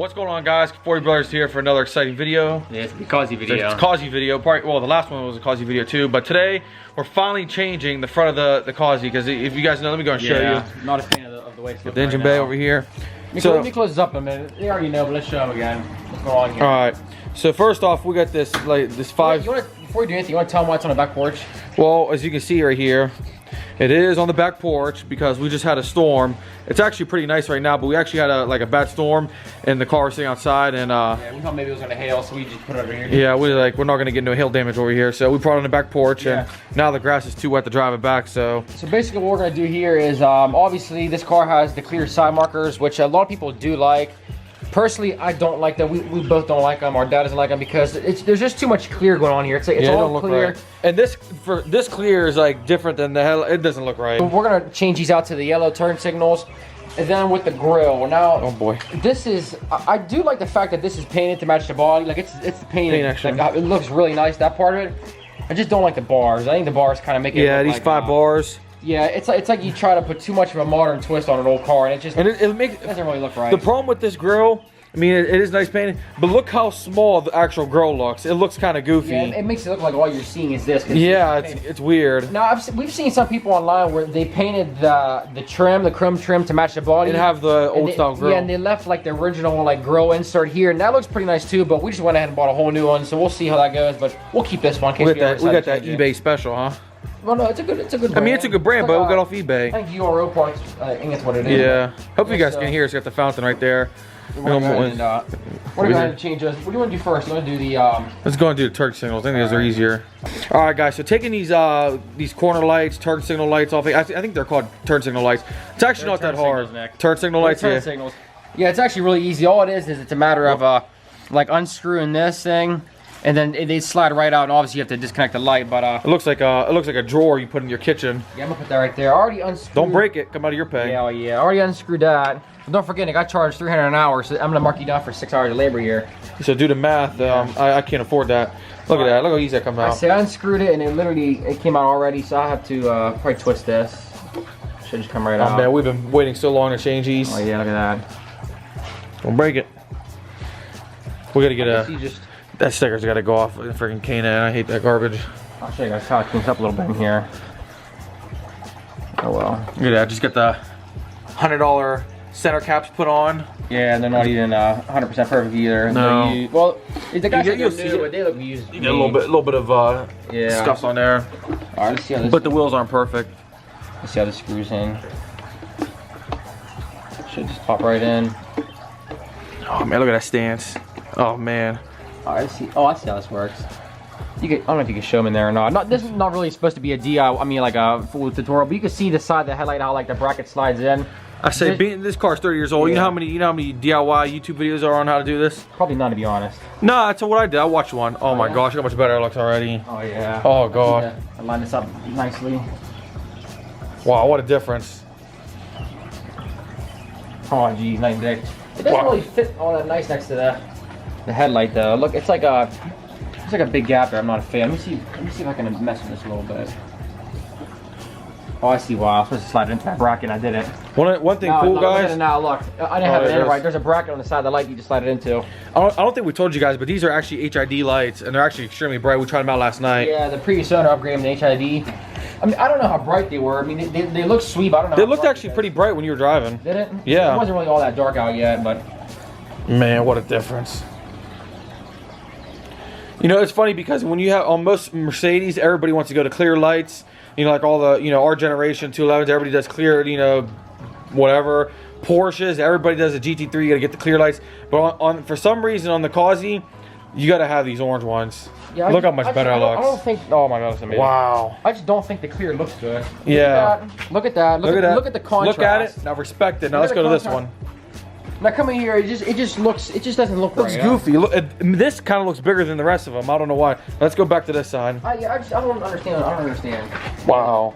What's going on, guys? 40 Brothers here for another exciting video. Yeah, it's a Kazi video. It's a Kazi video. Probably, well, the last one was a Kazi video too, but today we're finally changing the front of the Kazi because if you guys know, let me go and show you. Not a fan of the way it's looking. The engine bay over here. Let me close this up a minute. They already know, but let's show them again. What's going on here? All right. So first off, we got this before you do anything, you want to tell them why it's on the back porch? Well, as you can see right here, it is on the back porch because we just had a storm. It's actually pretty nice right now, but we actually had a bad storm and the car was sitting outside and yeah, we thought maybe it was gonna hail, so we just put it over here. Yeah, we're not gonna get no hail damage over here, so we brought it on the back porch and now the grass is too wet to drive it back. So basically what we're gonna do here is obviously this car has the clear side markers, which a lot of people do like. Personally, I don't like them. We both don't like them. Our dad doesn't like them because there's just too much clear going on here. It's all clear. Right. And this clear is like different than the hell. It doesn't look right. So we're gonna change these out to the yellow turn signals, and then with the grill. Now, oh boy, this is. I do like the fact that this is painted to match the body. Like it's the paint actually. Like, it looks really nice. That part of it. I just don't like the bars. I think the bars kind of make it. Yeah, look these like, 5 bars. Yeah, it's like you try to put too much of a modern twist on an old car, and it doesn't really look right. The problem with this grill, I mean, it is nice painted, but look how small the actual grill looks. It looks kind of goofy. Yeah, it makes it look like all you're seeing is this. Yeah, it's weird. Now, we've seen some people online where they painted the trim, the chrome trim to match the body. And have the old style grill. Yeah, and they left like the original like grill insert here, and that looks pretty nice too, but we just went ahead and bought a whole new one, so we'll see how that goes, but we'll keep this one in case we got that eBay special, huh? Well, no, it's a good brand. I mean, it's a good brand, but we got off eBay. I think URO parts, I think that's what it is. Yeah. Hopefully you guys can hear us. Got the fountain right there. We're going to change those. What do you want to do first? You want to do the Let's go and do the turn signals. I think those are easier. All right, guys. So taking these corner lights, turn signal lights off. I think they're called turn signal lights. It's actually not that hard. Turn signal lights. Turn signals. Yeah, it's actually really easy. All it is it's a matter of like unscrewing this thing, and then they slide right out. And obviously you have to disconnect the light. But it looks like a drawer you put in your kitchen. Yeah, I'm gonna put that right there. I already unscrewed. Don't break it. Come out of your pay. Yeah, yeah. I already unscrewed that. But don't forget, I got charged $300 an hour, so I'm gonna mark you down for 6 hours of labor here. So do the math. I can't afford that. Look at that. Look how easy that comes out. I say I unscrewed it, and it came out already. So I have to probably twist this. Should just come right out. Oh man, we've been waiting so long to change these. Oh yeah, look at that. Don't break it. We gotta get that sticker's gotta go off. Freaking K-9. I hate that garbage. I'll show you guys how it cleans up a little bit in here. Oh well. Look at that. Just got the $100 center caps put on. Yeah, and they're not even 100% perfect either. No. Well, the guys are new, but they look used. You get a little bit of scuffs on there. All right, let's see how this. But the wheels aren't perfect. Let's see how this screws in. Should just pop right in. Oh man, look at that stance. Oh man. All right, let's see. Oh, I see how this works. I don't know if you can show them in there or not. This is not really supposed to be a DIY. I mean, like a full tutorial, but you can see the side of the headlight, how like the bracket slides in. I say, this car's 30 years old. Yeah. You know how many DIY YouTube videos are on how to do this? Probably none, to be honest. No, that's what I did. I watched one. Oh my gosh, look how much better it looks already. Oh yeah. Oh god. I line this up nicely. Wow, what a difference. Oh geez, nice dick. It doesn't really fit all that nice next to the headlight though. Look, it's like a big gap there. I'm not a fan. Let me see if I can mess with this a little bit. Oh, I see why. I was supposed to slide it into that bracket and I did it. One thing cool, guys. Now look, I didn't have it in right. There's a bracket on the side of the light you just slide it into. I don't think we told you guys, but these are actually HID lights and they're actually extremely bright. We tried them out last night. Yeah, the previous owner upgraded them to HID. I mean, I don't know how bright they were. I mean, they look sweet, but I don't know. They looked actually pretty bright when you were driving. Did it? Yeah. It wasn't really all that dark out yet, but. Man, what a difference. You know, it's funny because when you have on most Mercedes, everybody wants to go to clear lights. You know, like all the, our generation 211s, everybody does clear, whatever. Porsches, everybody does a GT3, you gotta get the clear lights. But for some reason on the Kazi, you gotta have these orange ones. Yeah, look how much better it looks. I don't think, oh my god, that's amazing. Wow. I just don't think the clear looks good. Yeah. Look at that. Look at the contrast. Look at it. Now respect it. Now let's go to this one. Now coming here, it just doesn't look right. Looks goofy. Look, this kind of looks bigger than the rest of them. I don't know why. Let's go back to this side. I don't understand. I don't understand. Wow.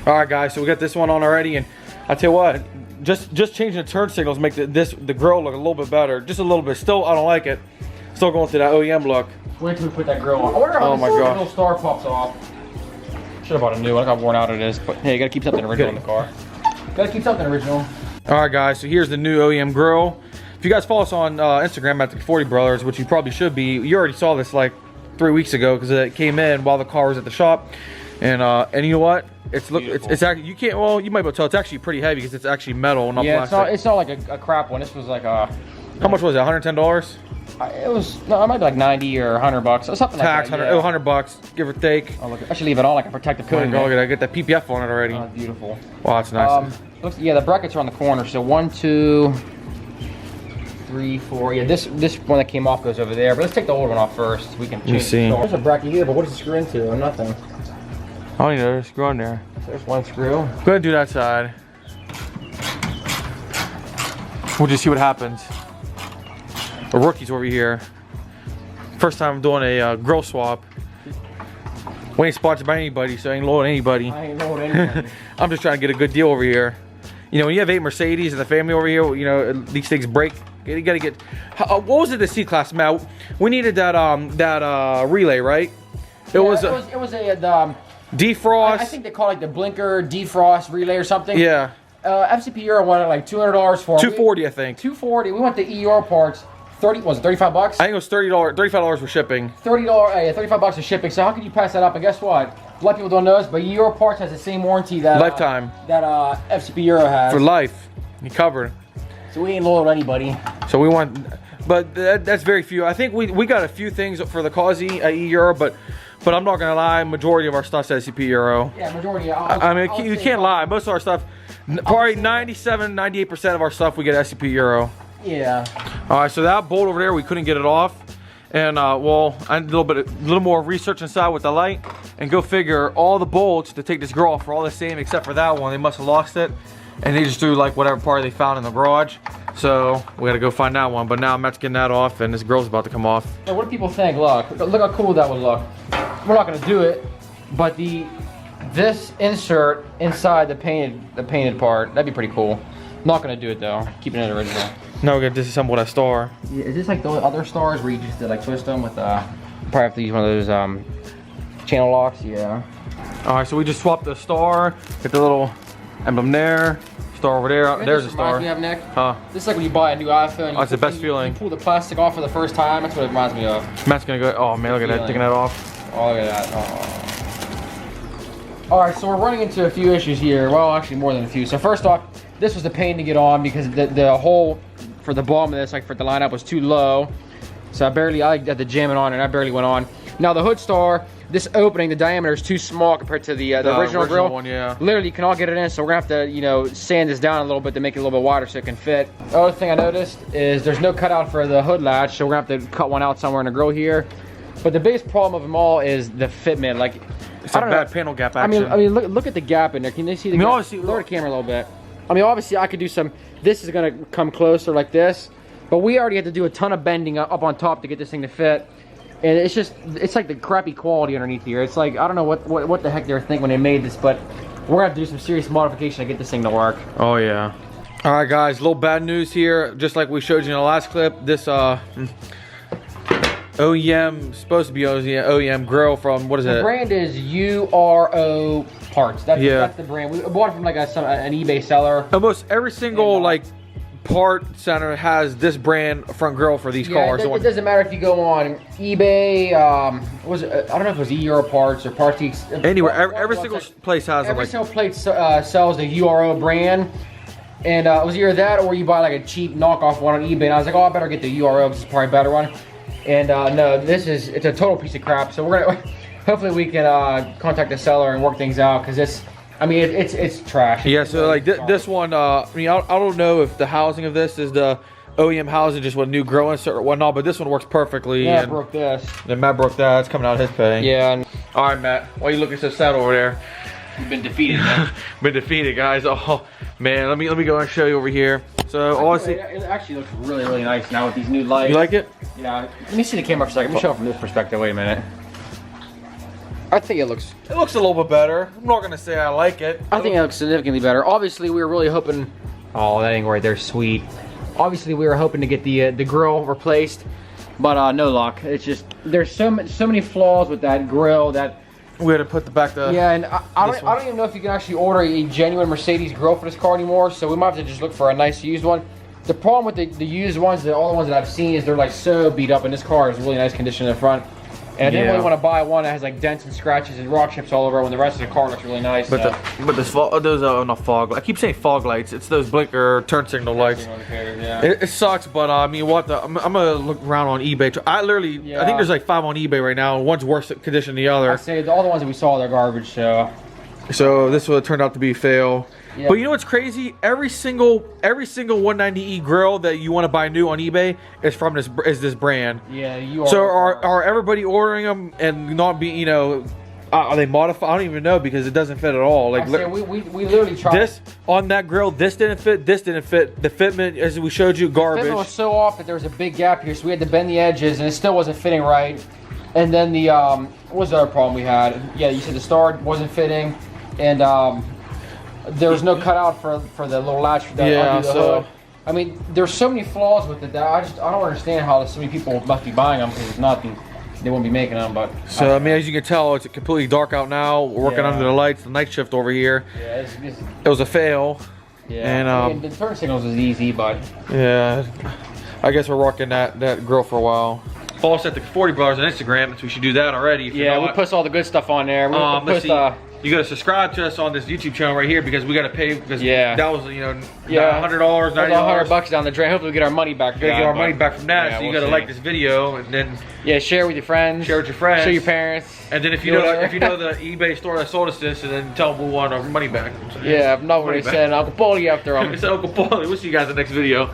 All right, guys. So we got this one on already, and I tell you what, just changing the turn signals make the grill look a little bit better, just a little bit. Still, I don't like it. Still going to that OEM look. Wait till we put that grill on. I wonder how this little star pops off. Should have bought a new one. Look how worn out it is. But hey, you gotta keep something original in the car. Gotta keep something original. All right, guys. So here's the new OEM grill. If you guys follow us on Instagram at the 40 Brothers, which you probably should be, you already saw this like 3 weeks ago because it came in while the car was at the shop. And you know what? It's actually, you can't, well, you might be able to tell it's actually pretty heavy because it's actually metal, not plastic. It's not like a crap one. This was like a... How much was it? $110? It was, no, it might be like 90 or 100 bucks or something Tax, like that. Yeah. 100 bucks, give or take. Oh, look, I should leave it on like a protective coating. Go, look at that, get that PPF on it already. Oh, beautiful. Wow, that's nice. Looks, yeah, the brackets are on the corner. So 1, 2, 3, 4. Yeah, this one that came off goes over there. But let's take the old one off first. We can change. See. There's a bracket here, but what does it screw into? Oh, nothing. I don't know, there's a screw on there. So there's one screw. Go ahead and do that side. We'll just see what happens. The rookies over here. First time I'm doing a grill swap. We ain't sponsored by anybody, so I ain't loading anybody. I ain't loading anybody. I'm just trying to get a good deal over here. You know, when you have 8 Mercedes in the family over here, you know, these things break. You gotta get. What was it? The C-Class, Matt? We needed that relay, right? It was a defrost. I think they call it like the blinker defrost relay or something. Yeah. FCP Euro wanted like $200 for it. $240, I think. $240. We went to EUR parts. 30 was it 35 bucks? I think it was $35 for shipping. $30, yeah, 35 bucks for shipping. So how could you pass that up? And guess what? A lot of people don't know this, but EUR parts has the same warranty that lifetime that FCP Euro has. For life, you covered. So we ain't loyal to anybody. So we want, but that's very few. I think we got a few things for the Causey at Euro, but I'm not gonna lie, majority of our stuff's SCP Euro. Yeah, majority. I mean, you can't lie. Most of our stuff, probably 97-98% of our stuff, we get SCP Euro. Yeah. All right, so that bolt over there, we couldn't get it off, and well, I did a little more research inside with the light, and go figure, all the bolts to take this grill off are all the same except for that one. They must have lost it, and they just threw like whatever part they found in the garage. So we gotta go find that one. But now Matt's getting that off, and this grill's about to come off. Hey, what do people think? Look how cool that would look. We're not gonna do it, but this insert inside the painted part, that'd be pretty cool. Not gonna do it though. Keeping it original. Now we're gonna disassemble that star. Yeah, is this like the other stars where you just like twist them with probably have to use one of those channel locks? Yeah. All right, so we just swapped the star. Get the little emblem there. Star over there. There's a star. Me of, Nick? Huh? This is like when you buy a new iPhone. Oh, it's the best feeling. You pull the plastic off for the first time. That's what it reminds me of. Matt's gonna go. Oh man, look at that, taking that off. Oh, look at that. Oh. All right, so we're running into a few issues here. Well, actually more than a few. So first off, this was the pain to get on because the hole for the bottom of this, like for the lineup, was too low. So I had to jam it on, and I barely went on. Now the hood star, this opening, the diameter is too small compared to the original grill. One, yeah. Literally, you cannot get it in, so we're gonna have to, you know, sand this down a little bit to make it a little bit wider so it can fit. The other thing I noticed is there's no cutout for the hood latch, so we're gonna have to cut one out somewhere in the grill here. But the biggest problem of them all is the fitment. Like, it's a bad panel gap action. I mean, look at the gap in there. Can they see the gap? Obviously, lower the camera a little bit. I mean, obviously, I could do some. This is gonna come closer like this, but we already had to do a ton of bending up on top to get this thing to fit. And it's like the crappy quality underneath here. It's like, I don't know what the heck they were thinking when they made this, but we're gonna have to do some serious modification to get this thing to work. Oh yeah. All right, guys, a little bad news here. Just like we showed you in the last clip, this OEM, supposed to be OEM grill from, what is it? The brand is URO Parts. That's the brand. We bought it from like an eBay seller. Almost every single like part center has this brand front grill for these cars. It doesn't matter if you go on eBay. I don't know if it was Euro Parts or Parts. Anywhere, every single place has every single place sells the URO brand. And it was either that or you buy like a cheap knockoff one on eBay. And I was like, oh, I better get the URO. This is probably a better one. And no, it's a total piece of crap. So we're gonna hopefully we can contact the seller and work things out because it's trash. Yeah. So like this one, I mean, I don't know if the housing of this is the OEM housing just with new grill insert or whatnot, but this one works perfectly. Yeah, broke this. Then Matt broke that. It's coming out of his pay. Yeah. All right, Matt. Why are you looking so sad over there? You've been defeated, man. Been defeated, guys. Oh man, let me go and show you over here. So honestly, it actually looks really, really nice now with these new lights. You like it? Yeah. Let me see the camera for a second. Let me show it from this perspective. Wait a minute. I think it looks a little bit better. I'm not gonna say I like it. I think it looks significantly better. Obviously, we were really hoping. Oh, that ain't right there. Sweet. Obviously, we were hoping to get the grill replaced, but no luck. It's just there's so many flaws with that grill that. We had to put the back the. Yeah, and I don't even know if you can actually order a genuine Mercedes grill for this car anymore. So we might have to just look for a nice used one. The problem with the used ones, all the ones that I've seen, is they're like so beat up, and this car is really nice condition in the front. And I didn't really want to buy one that has like dents and scratches and rock chips all over when the rest of the car looks really nice. But those are not fog. I keep saying fog lights. It's those blinker turn signal lights. Yeah. It sucks, but I mean, I'm gonna look around on eBay. I think there's like 5 on eBay right now. One's worse condition than the other. I'd say all the ones that we saw, they're garbage. So this would have turned out to be a fail. Yeah. But you know what's crazy? Every single 190E grill that you want to buy new on eBay is from this brand. Yeah, you are. So are everybody ordering them and not be, you know, are they modified? I don't even know because it doesn't fit at all. Like we literally tried this on that grill. This didn't fit. This didn't fit. The fitment, as we showed you, garbage. The fitment was so off that there was a big gap here, so we had to bend the edges, and it still wasn't fitting right. And then the what was the other problem we had? Yeah, you said the star wasn't fitting, and there was no cutout for the little latch that undo the hood. I mean, there's so many flaws with it that I don't understand how so many people must be buying them, because it's nothing. They wouldn't be making them, but... So, I mean, as you can tell, it's completely dark out now. We're working under the lights, the night shift over here. Yeah, it was a fail. Yeah, and, I mean, the turn signals is easy, but... Yeah, I guess we're rocking that grill for a while. Follow us at the 40 Brothers on Instagram, so we should do that already. Yeah, we'll post all the good stuff on there. We'll post, you gotta subscribe to us on this YouTube channel right here because we gotta pay, because that was, you know, $100, $90. $100 down the drain. Hopefully we get our money back. We gotta get our money back from that, so you gotta like this video and then share with your friends. Share with your friends. Show your parents. And then if you know the eBay store that sold us this, and then tell them we want our money back. Yeah, I'm not what he said. Uncle Paulie after him. It's Uncle Paulie. We'll see you guys in the next video.